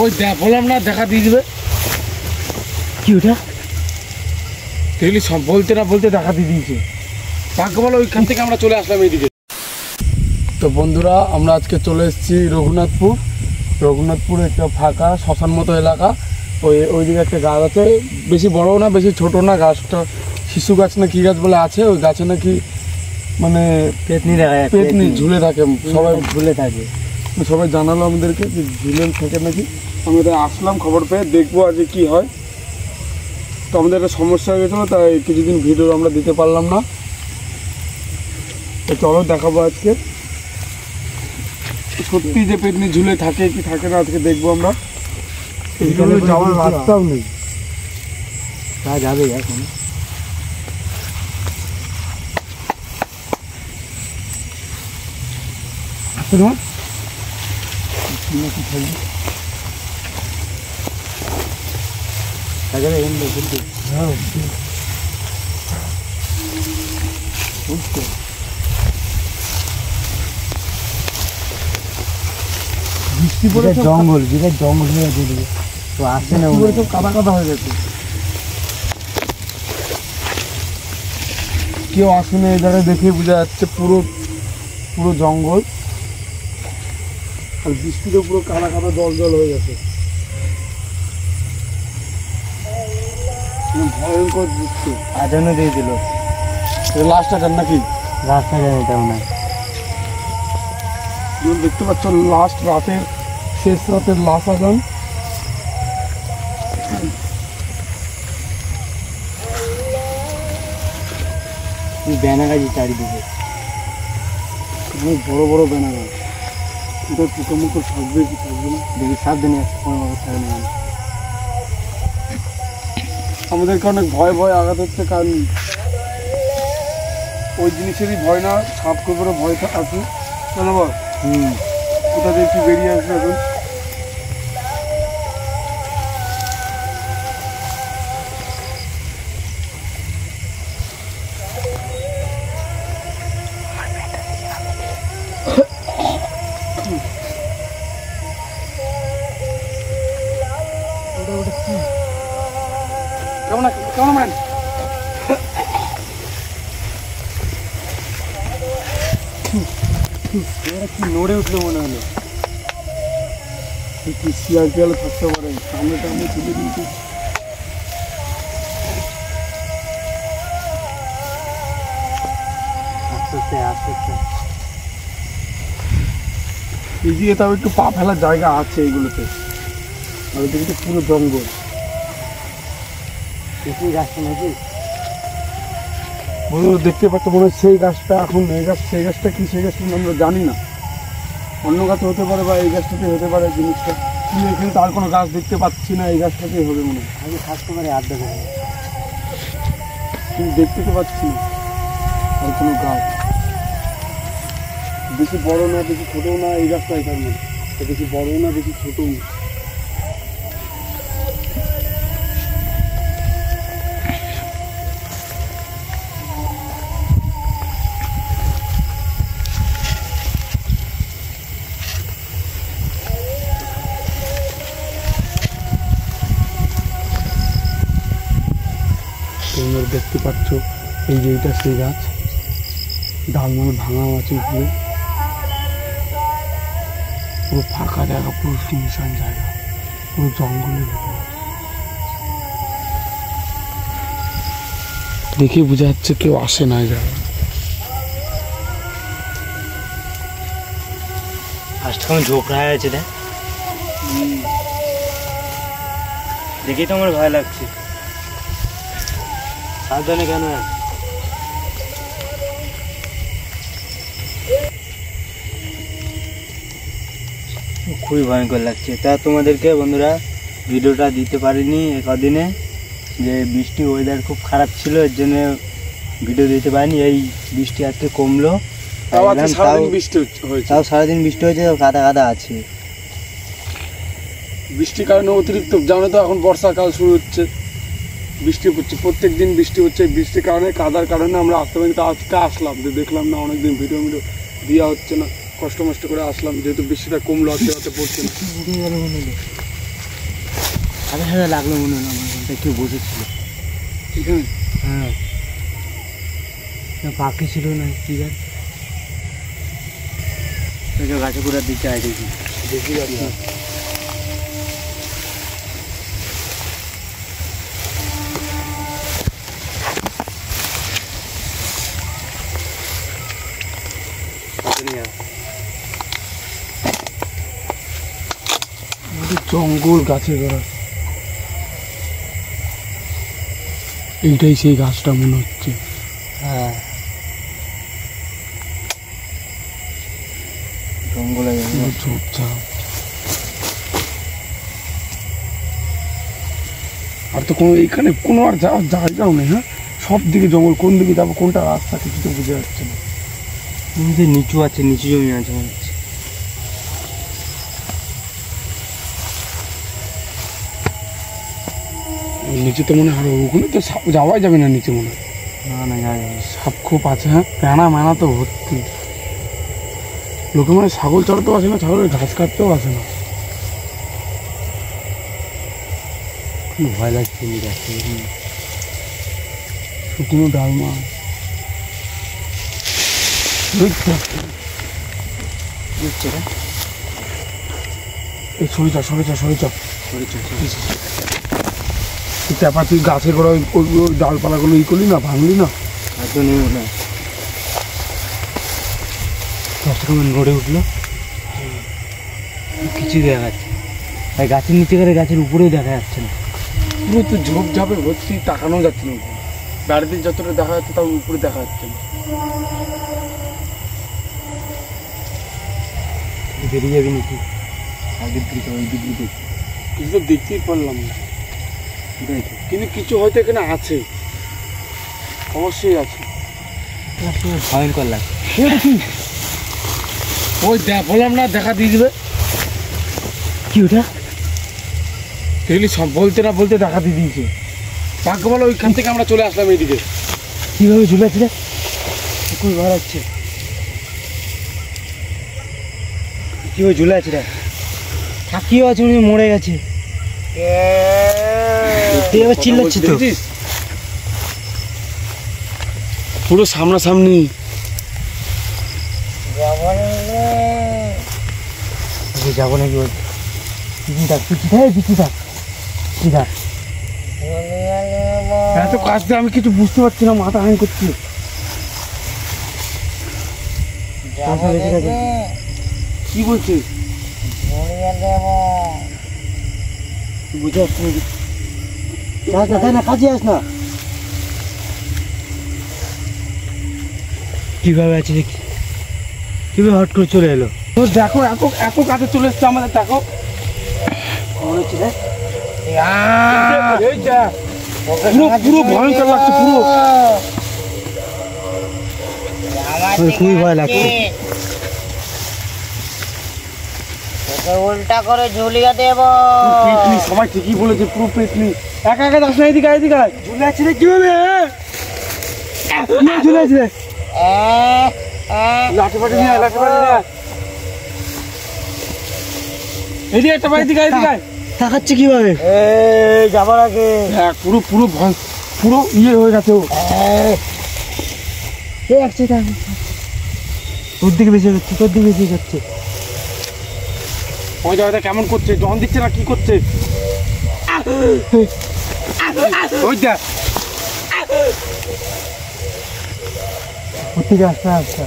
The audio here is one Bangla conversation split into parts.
ওই বললাম না দেখা দিয়ে দিবে। কি ওটা দেখলি সব বলতে না বলতে দেখা দিয়ে দিয়েছে। ভাগ্য বলো ওইখান থেকে আমরা চলে আসলাম এইদিকে। তো বন্ধুরা আমরা আজকে চলে এসেছি রঘুনাথপুর একটা ফাঁকা শ্মশান মতো এলাকা। ওইদিকে একটা গাছ আছে, বেশি বড় না বেশি ছোট না, গাছটা শিশু গাছ না কি গাছ বলে আছে। ওই গাছে নাকি মানে পেতনি ঝুলে থাকে, সবাই ঝুলে থাকে। সবাই জানালো আমাদেরকে যে ঝুলে থাকে নাকি। আমরা আসলাম খবর পেয়ে, দেখবো আজকে কি হয়। তো আমাদের একটা সমস্যা হয়ে গেছিলো, তাই কিছুদিন ভিডিও আমরা দিতে পারলাম না। তো চলো দেখাবো আজকে সত্যি যে পেতনি ঝুলে থাকে কি থাকে না, আজকে দেখবো আমরা। যাওয়ার রাস্তাও নেই, যাবে এখন। বৃষ্টি পড়ে জঙ্গল বিরাট জঙ্গল হয়ে গেছে, তো আসছে না, সব কাদা কাদা হয়ে গেছে। কেউ আসেনি এই জায়গায়, দেখে বোঝা যাচ্ছে পুরো পুরো জঙ্গল। আর বৃষ্টিতে পুরো কাদা কাদা জল জল হয়ে গেছে, ভয়ঙ্কর দৃশ্য। আজানও দিয়ে দিল, লাস্ট আজান নাকি? রাস্তা জানি তেমন না। দেখতে পাচ্ছ লাস্ট রাতের শেষ রাতের লাস্ট আজান। ব্যানা গাছি চারিদিকে, অনেক বড় বড় ব্যানা গাছ। এটা পোকামুকর থাকবে কি থাকবে না দেখি সাবধানে কোনো থাকে না। আমাদেরকে অনেক ভয় ভয় আঘাত হচ্ছে, কারণ ওই জিনিসেরই ভয় না, সাপ কোপেরও ভয় আছে। কেন বল? কোথা দিয়ে কি বেরিয়ে আসবে এখন। কেমন ম্যান কি নড়ে উঠলো মনে হলো, কি শিয়াল টিয়াল থাকতে পারে, সামনে টামনে তুলে দিয়েছি। আস্তে আস্তে আস্তে আস্তে এদিকে তাও একটু পা ফেলার জায়গা আছে এইগুলোতে, আর ওদিকে পুরো জঙ্গল। গাছটা নাকি বন্ধুরা দেখতে পাচ্ছ মনে হয় সেই গাছটা এখন এই গাছ, সেই গাছটা কি সেই গাছটা আমরা জানি না। অন্য গাছে হতে পারে বা এই গাছটাতেই হতে পারে জিনিসটা, কিন্তু এখানে তার কোনো গাছ দেখতে পাচ্ছি না। এই গাছটাতেই হবে মনে হয়, আগে থাকতে পারে আড্ডা করে, কিন্তু দেখতে তো পাচ্ছি না আর কোনো গাছ। বেশি বড় না বেশি ছোটও না এই গাছটা, এটার মধ্যে বেশি বড়ও না বেশি ছোটও না। তোমরা দেখতে পাচ্ছ এই যে এটা সেই গাছ, ডালমাল ভাঙা আছে উপরে, পুরো ফাঁকা জায়গা, পুরো শুনশান জায়গা, পুরো জঙ্গলের ভিতরে। দেখে বোঝা যাচ্ছে কেউ আসে না এই জায়গা। ফার্স্ট কেমন ঝোপড়া হয়ে আছে, দেখেই তো আমার ভয় লাগছে। সাবধানে কেন, খুবই ভয়ঙ্কর লাগছে। তা তোমাদেরকে বন্ধুরা ভিডিওটা দিতে পারিনি কদিনে, যে বৃষ্টি ওয়েদার খুব খারাপ ছিল, এর জন্য ভিডিও দিতে পারিনি। এই বৃষ্টি আজকে কমলো, তাও সারাদিন বৃষ্টি হয়েছে, কাদা কাদা আছে। বৃষ্টির কারণে অতিরিক্ত, জানো তো এখন বর্ষাকাল শুরু হচ্ছে, বৃষ্টি পড়ছে, প্রত্যেক দিন বৃষ্টি হচ্ছে। বৃষ্টির কারণে কাদার কারণে আমরা আসতে পারিনি। তা আজকে আসলাম, যে দেখলাম না অনেকদিন ভিডিও দেওয়া হচ্ছে না, কষ্ট মষ্ট করে আসলাম, যেহেতু বৃষ্টিটা কমলো আজকে রাতে পড়ছে না। উঠে গেল মনে হলো, সাদা সাদা লাগলো মনে হলো আমার ঘন্টা কেউ বসেছিল এখানে। হ্যাঁ, না পাখি ছিল না কি গাছ, গাছে পুরার দিকে আয় দেখি দেখি যাচ্ছে। জঙ্গল গাছের গোড়া, এইটাই সেই গাছটা মনে হচ্ছে। হ্যাঁ, জঙ্গলে ঝোপঝাপ, আর তো কোনো এইখানে কোনো আর যাওয়ার জায়গাও নেই। হ্যাঁ, সব দিকে জঙ্গল, কোন দিকে যাবো কোনটা রাস্তা কিছু তো বুঝে যাচ্ছে না। নিচু আছে, নিচু জমি আছে মনে হচ্ছে। নিচে তো মনে হয় ওখানে তো যাওয়াই যাবে না নিচে মনে হয়। না না, যাওয়া যাবে। সাপ খুব আছে। হ্যাঁ, প্যানা ম্যানা তো ভর্তি। লোকে মানে ছাগল চড়াতেও আসে না, ছাগলের ঘাস কাটতেও আসে না। খুব ভয় লাগছে গাছটা। শুকনো ডাল মাছ, এই সরিচা সরিচা সরিচা চাপা, তুই গাছে করে ওই ডালপালাগুলো ই করলি না, ভাঙলি না। হয়তো নেই মনে হয়। কষ্ট কেমন গড়ে উঠলো, কিছু দেখা যাচ্ছে। তাই গাছের নিচে করে গাছের উপরেও দেখা যাচ্ছে না। পুরো তো ঝোপ ঝাপে ভর্তি, তাকানো যাচ্ছে না উপরে। বাড়িতে যতটা দেখা যাচ্ছে তার উপরে দেখা যাচ্ছে না। বেরিয়ে যাবি নাকি আগের দিকে, ওই দিক দিকে কিছু তো দেখতেই পারলাম না, কিন্তু কিছু হয়তো এখানে আছে, অবশ্যই আছে। ভয়ঙ্কর লাগে। ওই বললাম না, দেখা দিয়ে দিবে। কি ওটা? দেখলি সব বলতে না বলতে দেখা দিয়ে দিয়েছে। ভাগ্য বলো ওইখান থেকে আমরা চলে আসলাম এইদিকে। কীভাবে ঝুলেছিল? খুবই ভয় লাগছে। কীভাবে ঝুলে আছে রে? থাকিও আছে, উনি মরে গেছে। এবার চিল্লাচ্ছে তো, পুরো সামনাসামনি। যাবো নাকি? বলছি এত কাজ দিয়ে আমি কিছু বুঝতে পারছি না, মাথা হ্যাং করছি। কি বলছিস? বুঝে আসছি না, কাজে আস না। কিভাবে আছে দেখি, কিভাবে হট করে চলে এলো। তো দেখো এত এত কাছে চলে এসছে আমাদের, দেখো মনে হচ্ছে রে, পুরো পুরো ভয়ঙ্কর লাগছে পুরো। খুবই ভয় লাগছে। উল্টা করে ঝুলিয়ে দেব। পেতনি, সবাই ঠিকই বলেছে, পুরো পেতনি। একা একা যাস না, এদিকে এদিকে ঝুলে আছে রে, কিভাবে ঝুলে আছে রে? লাঠি ফাটি নিয়ে, লাঠি ফাটি নিয়ে এদিকে একটা ভাই, এদিকে এদিকে তাকাচ্ছে কিভাবে? যাবার আগে হ্যাঁ, পুরো পুরো ভয়, পুরো ইয়ে হয়ে গেছে ও। তোর দিকে বেশি যাচ্ছে, তোর দিকে বেশি যাচ্ছে। ওই জায়গাটা কেমন করছে, জন দিচ্ছে না কি করছে? ওই যা ওর থেকে আস্তে আস্তে।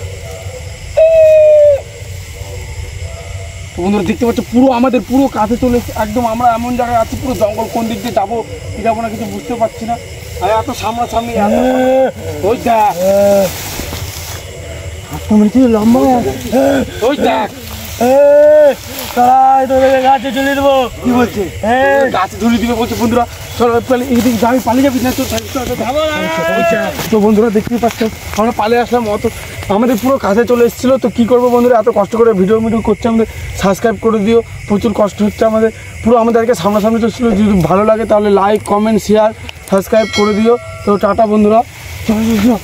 বন্ধুরা দেখতে পাচ্ছ, পুরো আমাদের পুরো কাছে চলে এসেছে একদম। আমরা এমন জায়গায় আছি, পুরো জঙ্গল, কোন দিক দিয়ে যাবো কি যাবো না কিছু বুঝতে পারছি না। আর এত সামনাসামনি, ওই দেখ, হাতটা মেরেছিল লম্বা। ওই দেখ, গাছে চলে দেবো। কি বলছে? গাছে ঝুলি দিবে বলছে। বন্ধুরা চলো এদিকে যাবি, পালিয়ে যাবি না তো। তো বন্ধুরা দেখতেই পাচ্ছ, আমরা পালিয়ে আসলাম। অত আমাদের পুরো কাছে চলে এসেছিলো। তো কী করবো বন্ধুরা, এত কষ্ট করে ভিডিও করছে, আমাদের সাবস্ক্রাইব করে দিও। প্রচুর কষ্ট হচ্ছে আমাদের, পুরো আমাদেরকে সামনাসামনি চলছিল। যদি ভালো লাগে তাহলে লাইক, কমেন্ট, শেয়ার, সাবস্ক্রাইব করে দিও। তো টাটা বন্ধুরা, চলো।